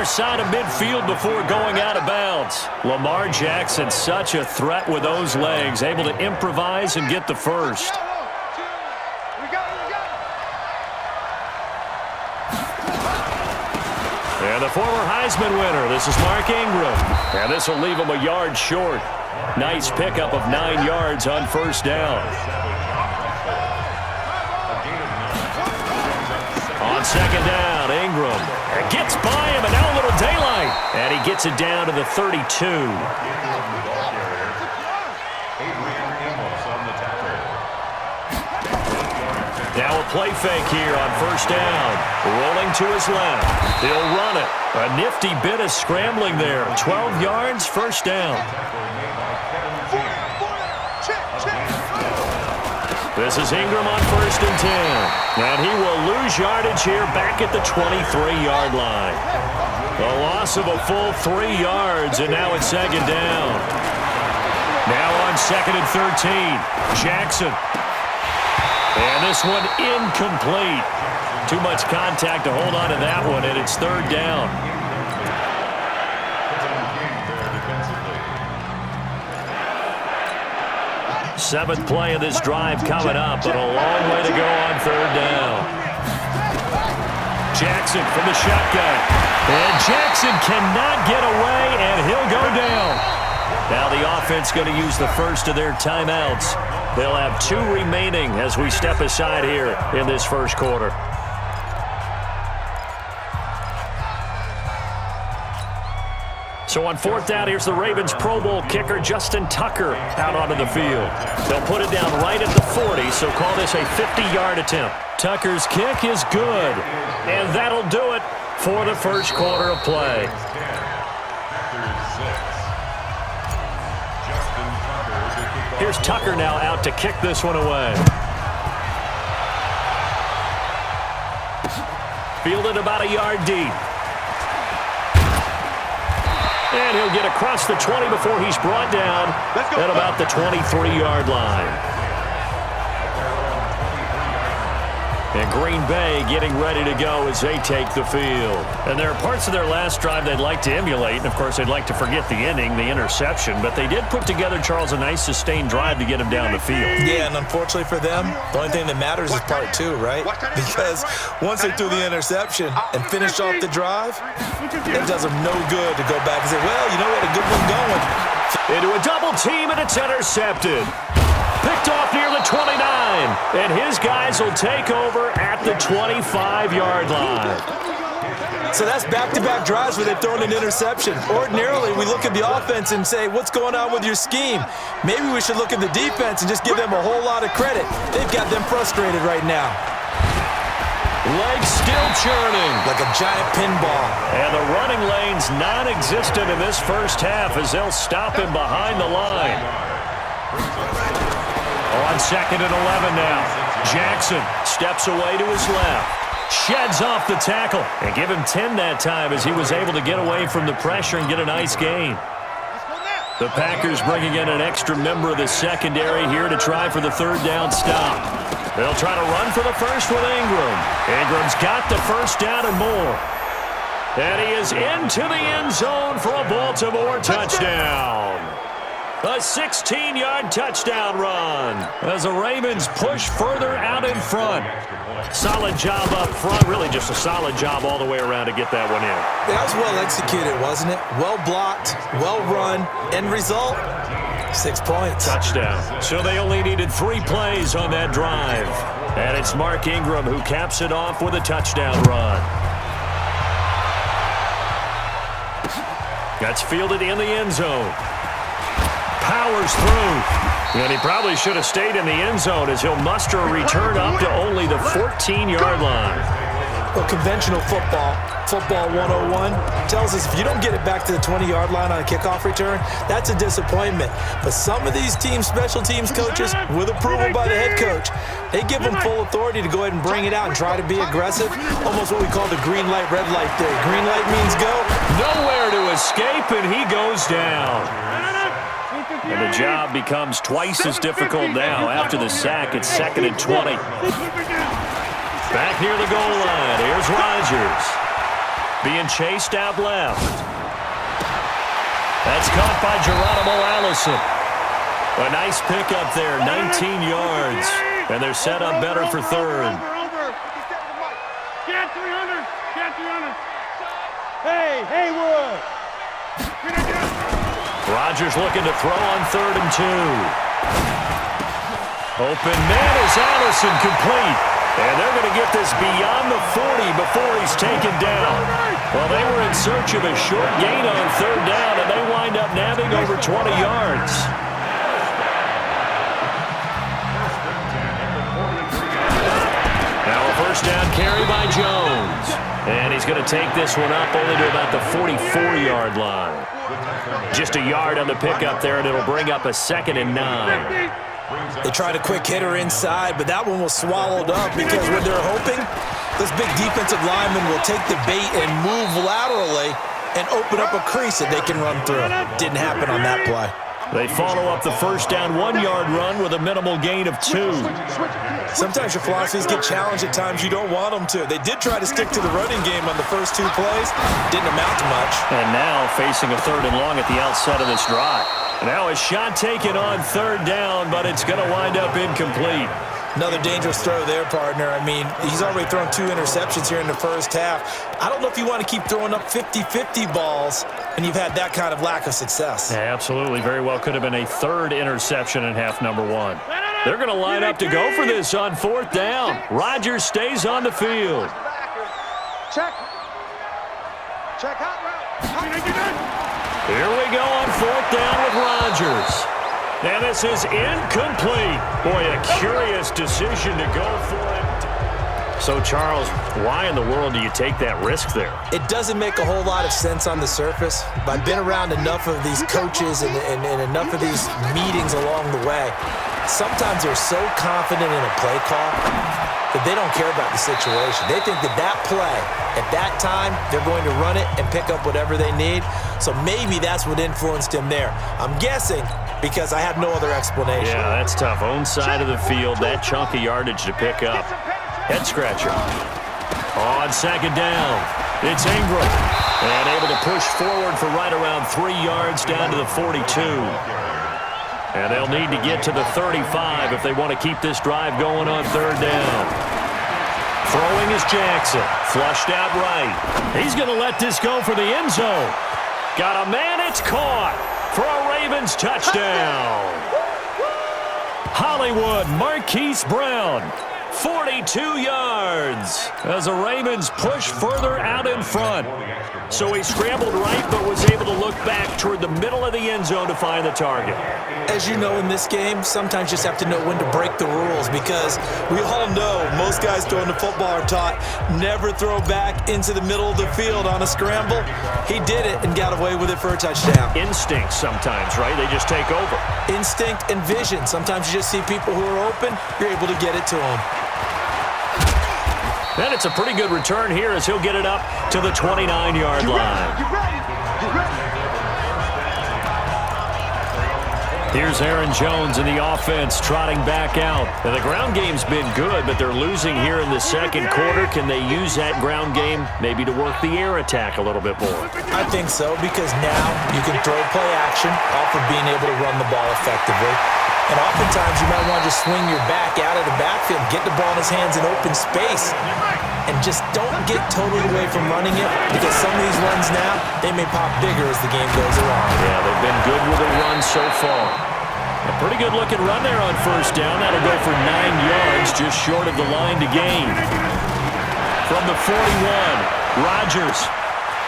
near side of midfield before going out of bounds. Lamar Jackson, such a threat with those legs, able to improvise and get the first. And the former Heisman winner, this is Mark Ingram. And this will leave him a yard short. Nice pickup of 9 yards on first down. On second down, Ingram gets by him, and now a little daylight. And he gets it down to the 32. Now a play fake here on first down. Rolling to his left. He'll run it. A nifty bit of scrambling there. 12 yards, first down. This is Ingram on first and 10. And he will lose yardage here back at the 23-yard line. The loss of a full 3 yards, and now it's second down. Now on second and 13. Jackson. And this one incomplete. Too much contact to hold on to that one, and it's third down. Seventh play of this drive coming up, but a long way to go on third down. Jackson from the shotgun. And Jackson cannot get away, and he'll go down. Now the offense going to use the first of their timeouts. They'll have 2 remaining as we step aside here in this first quarter. So on fourth down, here's the Ravens Pro Bowl kicker Justin Tucker out onto the field. They'll put it down right at the 40, so call this a 50-yard attempt. Tucker's kick is good, and that'll do it for the first quarter of play. Here's Tucker now out to kick this one away. Fielded about a yard deep. And he'll get across the 20 before he's brought down at about the 23-yard line. And Green Bay getting ready to go as they take the field. And there are parts of their last drive they'd like to emulate. And, of course, they'd like to forget the inning, the interception. But they did put together, Charles, a nice sustained drive to get him down the field. Yeah, and unfortunately for them, the only thing that matters is part 2, right? Because once they threw the interception and finished off the drive, it does them no good to go back and say, well, you know what, a good one going. Into a double team, and it's intercepted. Picked off near the 29, and his guys will take over at the 25-yard line. So that's back-to-back drives where they've thrown an interception. Ordinarily, we look at the offense and say, what's going on with your scheme? Maybe we should look at the defense and just give them a whole lot of credit. They've got them frustrated right now. Legs still churning. Like a giant pinball. And the running lane's non-existent in this first half as they'll stop him behind the line. On second and 11 now. Jackson steps away to his left. Sheds off the tackle. And give him 10 that time as he was able to get away from the pressure and get a nice gain. The Packers bringing in an extra member of the secondary here to try for the third down stop. They'll try to run for the first with Ingram. Ingram's got the first down and more. And he is into the end zone for a Baltimore touchdown. A 16-yard touchdown run as the Ravens push further out in front. Solid job up front. Really just a solid job all the way around to get that one in. That was well executed, wasn't it? Well blocked, well run. End result, 6 points. Touchdown. So they only needed 3 plays on that drive. And it's Mark Ingram who caps it off with a touchdown run. That's fielded in the end zone. Powers through. And he probably should have stayed in the end zone as he'll muster a return up to only the 14-yard line. Well, conventional football 101, tells us if you don't get it back to the 20-yard line on a kickoff return, that's a disappointment. But some of these special teams coaches, with approval by the head coach, they give them full authority to go ahead and bring it out and try to be aggressive. Almost what we call the green light, red light theory. Green light means go. Nowhere to escape, and he goes down. And the job becomes twice as difficult now after the sack. It's second and 20. Back near the goal line. Here's Rodgers. being chased out left. That's caught by Geronimo Allison. A nice pickup there, 19 yards. And they're set up better for third. Get 300. Get 300. Hey, Haywood. Rodgers looking to throw on 3rd and 2. Open man is Allison, complete. And they're going to get this beyond the 40 before he's taken down. Well, they were in search of a short gain on 3rd down, and they wind up nabbing over 20 yards. Now a first down carry by Jones. And he's going to take this one up only to about the 44-yard line. Just a yard on the pickup there, and it'll bring up a 2nd and 9. They tried a quick hitter inside, but that one was swallowed up because when they're hoping, this big defensive lineman will take the bait and move laterally and open up a crease that they can run through. Didn't happen on that play. They follow up the first down 1-yard run with a minimal gain of 2. Sometimes your philosophies get challenged at times you don't want them to. They did try to stick to the running game on the first 2 plays. Didn't amount to much. And now facing a 3rd and long at the outset of this drive. Now a shot taken on 3rd down, but it's going to wind up incomplete. Another dangerous throw there, partner. I mean, he's already thrown 2 interceptions here in the first half. I don't know if you want to keep throwing up 50-50 balls when you've had that kind of lack of success. Yeah, absolutely. Very well could have been a 3rd interception in half number 1. They're going to line up to go for this on 4th down. Rodgers stays on the field. Check. Check out route. Here we go on 4th down with Rodgers. And this is incomplete. Boy, a curious decision to go for it. So, Charles, why in the world do you take that risk there? It doesn't make a whole lot of sense on the surface, but I've been around enough of these coaches and enough of these meetings along the way. Sometimes they're so confident in a play call that they don't care about the situation. They think that play, at that time, they're going to run it and pick up whatever they need. So maybe that's what influenced him there. I'm guessing because I have no other explanation. Yeah, that's tough. Own side of the field, that chunk of yardage to pick up. Head scratcher. On 2nd down, it's Ingram. And able to push forward for right around 3 yards down to the 42. And they'll need to get to the 35 if they want to keep this drive going on 3rd down. Throwing is Jackson. Flushed out right. He's going to let this go for the end zone. Got a man, it's caught for a Ravens touchdown. Hollywood Marquise Brown, 42 yards as the Ravens push further out in front. So he scrambled right but was able to look back toward the middle of the end zone to find the target. As you know in this game, sometimes you just have to know when to break the rules because we all know most guys throwing the football are taught never throw back into the middle of the field on a scramble. He did it and got away with it for a touchdown. Instinct sometimes, right? They just take over. Instinct and vision. Sometimes you just see people who are open, you're able to get it to them. And it's a pretty good return here as he'll get it up to the 29-yard line. Here's Aaron Jones in the offense trotting back out. And the ground game's been good, but they're losing here in the second quarter. Can they use that ground game maybe to work the air attack a little bit more? I think so, because now you can throw play action off of being able to run the ball effectively. And oftentimes you might want to just swing your back out of the backfield, get the ball in his hands in open space, and just don't get totally away from running it, because some of these runs now, they may pop bigger as the game goes along. Yeah, they've been good with the run so far. A pretty good looking run there on first down. That'll go for 9 yards, just short of the line to gain. From the 41, Rodgers.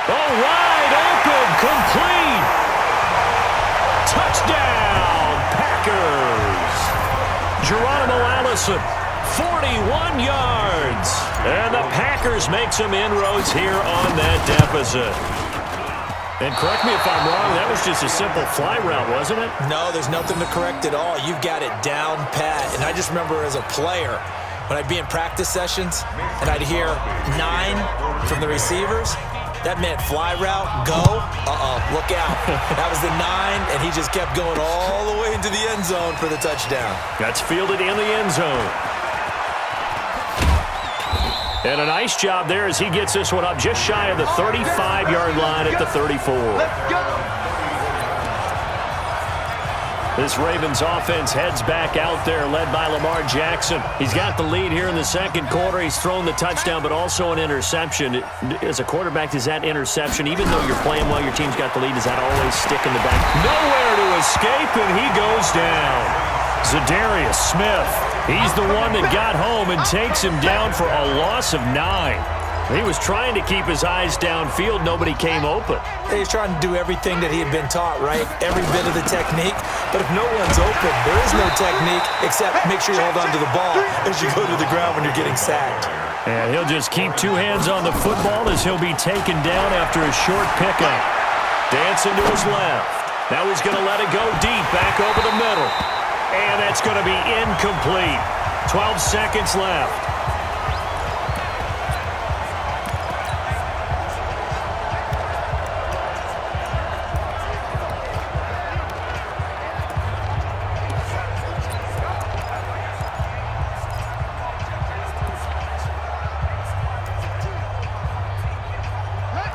Oh, wide open, complete. Touchdown, Packers. Geronimo Allison, 41 yards. And the Packers make some inroads here on that deficit. And correct me if I'm wrong, that was just a simple fly route, wasn't it? No, there's nothing to correct at all. You've got it down pat. And I just remember as a player, when I'd be in practice sessions and I'd hear 9 from the receivers, that meant fly route, go, look out. That was the 9, and he just kept going all the way into the end zone for the touchdown. That's fielded in the end zone. And a nice job there as he gets this one up just shy of the 35-yard line at the 34. Let's go. This Ravens offense heads back out there, led by Lamar Jackson. He's got the lead here in the second quarter. He's thrown the touchdown, but also an interception. As a quarterback, does that interception, even though you're playing well, your team's got the lead, does that always stick in the back? Nowhere to escape, and he goes down. Zadarius Smith, he's the one that got home and takes him down for a loss of 9. He was trying to keep his eyes downfield. Nobody came open. He's trying to do everything that he had been taught, right? Every bit of the technique. But if no one's open, there is no technique except make sure you hold on to the ball as you go to the ground when you're getting sacked. And he'll just keep two hands on the football as he'll be taken down after a short pickup. Dancing to his left. Now he's going to let it go deep, back over the middle. And that's going to be incomplete. 12 seconds left.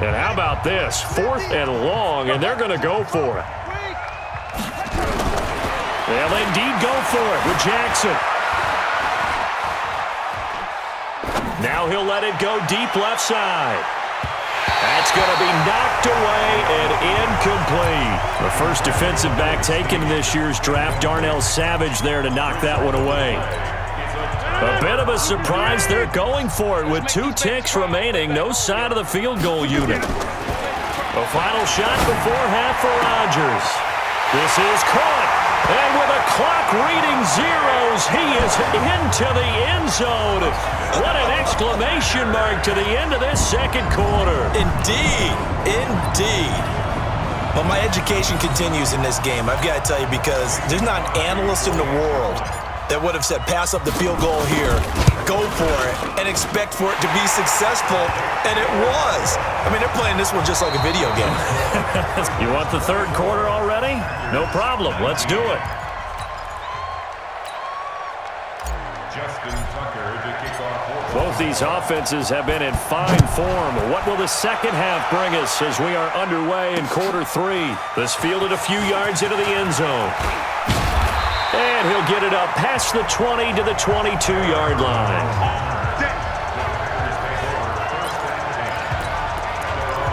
And how about this? 4th and long, and they're going to go for it. They'll indeed go for it with Jackson. Now he'll let it go deep left side. That's going to be knocked away and incomplete. The first defensive back taken in this year's draft, Darnell Savage there to knock that one away. A bit of a surprise. They're going for it with 2 ticks remaining. No sign of the field goal unit. A final shot before half for Rodgers. This is caught. And with a clock reading zeros, he is into the end zone. What an exclamation mark to the end of this second quarter. Indeed. Indeed. Well, my education continues in this game, I've got to tell you, because there's not an analyst in the world that would have said pass up the field goal here, go for it, and expect for it to be successful, and it was. I mean, they're playing this one just like a video game. You want the third quarter already? No problem. Let's do it. Both these offenses have been in fine form. What will the second half bring us as we are underway in quarter 3? This fielded a few yards into the end zone. And he'll get it up past the 20 to the 22-yard line.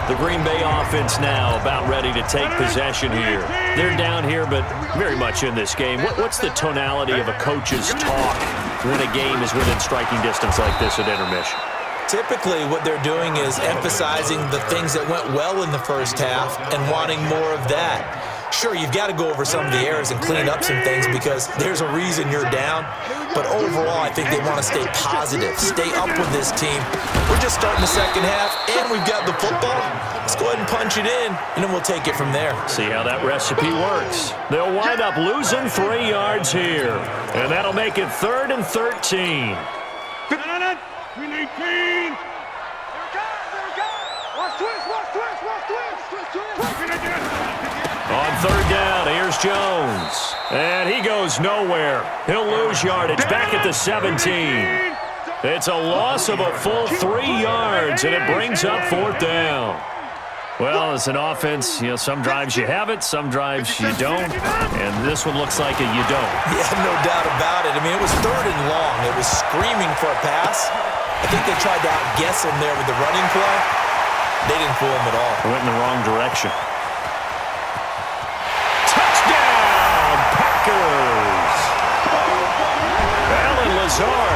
The Green Bay offense now about ready to take possession here. They're down here, but very much in this game. What's the tonality of a coach's talk when a game is within striking distance like this at intermission? Typically, what they're doing is emphasizing the things that went well in the first half and wanting more of that. Sure, you've got to go over some of the errors and clean up some things because there's a reason you're down. But overall, I think they want to stay positive, stay up with this team. We're just starting the second half, and we've got the football. Let's go ahead and punch it in, and then we'll take it from there. See how that recipe works. They'll wind up losing 3 yards here, and that'll make it 3rd and 13. Green 18. Here we go. Watch twist. On 3rd down, here's Jones. And he goes nowhere. He'll lose yardage back at the 17. It's a loss of a full 3 yards, and it brings up 4th down. Well, as an offense, some drives you have it, some drives you don't, and this one looks like a you don't. Yeah, no doubt about it. I mean, it was 3rd and long. It was screaming for a pass. I think they tried to outguess him there with the running play. They didn't fool him at all. They went in the wrong direction. Touchdown, Packers! Allen Lazard.